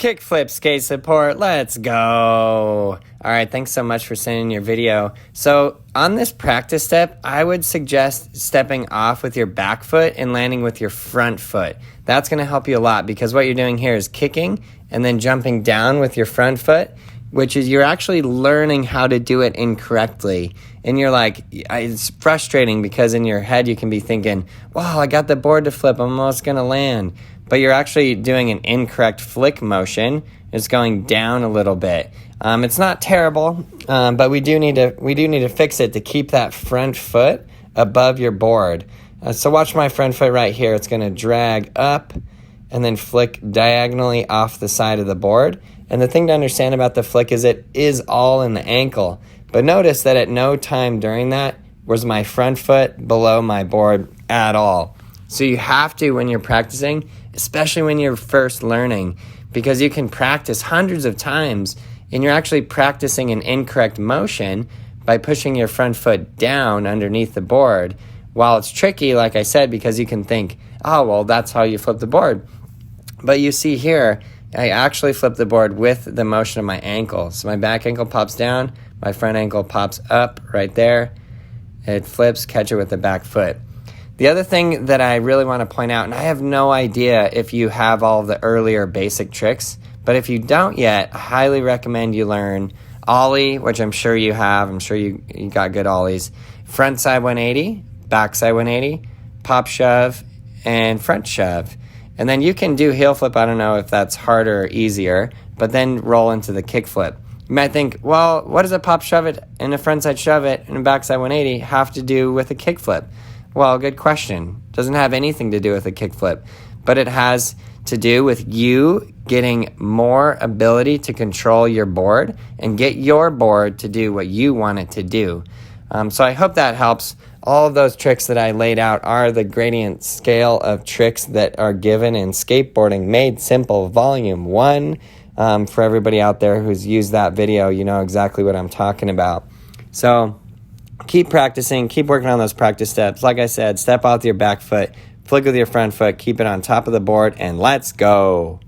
Kickflip skate support, let's go. All right, thanks so much for sending your video. So on this practice step, I would suggest stepping off with your back foot and landing with your front foot. That's gonna help you a lot because what you're doing here is kicking and then jumping down with your front foot, which is you're actually learning how to do it incorrectly. And you're like, it's frustrating because in your head you can be thinking, wow, I got the board to flip, I'm almost gonna land. But you're actually doing an incorrect flick motion. It's going down a little bit. It's not terrible, but we do need to fix it to keep that front foot above your board. So watch my front foot right here. It's going to drag up and then flick diagonally off the side of the board. And the thing to understand about the flick is it is all in the ankle. But notice that at no time during that was my front foot below my board at all. So you have to, when you're practicing, especially when you're first learning, because you can practice hundreds of times and you're actually practicing an incorrect motion by pushing your front foot down underneath the board. While it's tricky, like I said, because you can think, oh, well, that's how you flip the board. But you see here, I actually flip the board with the motion of my ankle. So my back ankle pops down, my front ankle pops up right there. It flips, catch it with the back foot. The other thing that I really want to point out, and I have no idea if you have all of the earlier basic tricks, but if you don't yet, I highly recommend you learn ollie, which I'm sure you have. I'm sure you got good ollies. Front side 180, back side 180, pop shove, and front shove. And then you can do heel flip. I don't know if that's harder or easier, but then roll into the kick flip. You might think, well, what does a pop shove it and a front side shove it and a back side 180 have to do with a kick flip? Well, good question. Doesn't have anything to do with a kickflip, but it has to do with you getting more ability to control your board and get your board to do what you want it to do. So I hope that helps. All of those tricks that I laid out are the gradient scale of tricks that are given in Skateboarding Made Simple Volume 1. For everybody out there who's used that video, you know exactly what I'm talking about. So keep practicing, keep working on those practice steps. Like I said, step out with your back foot, flick with your front foot, keep it on top of the board, and let's go.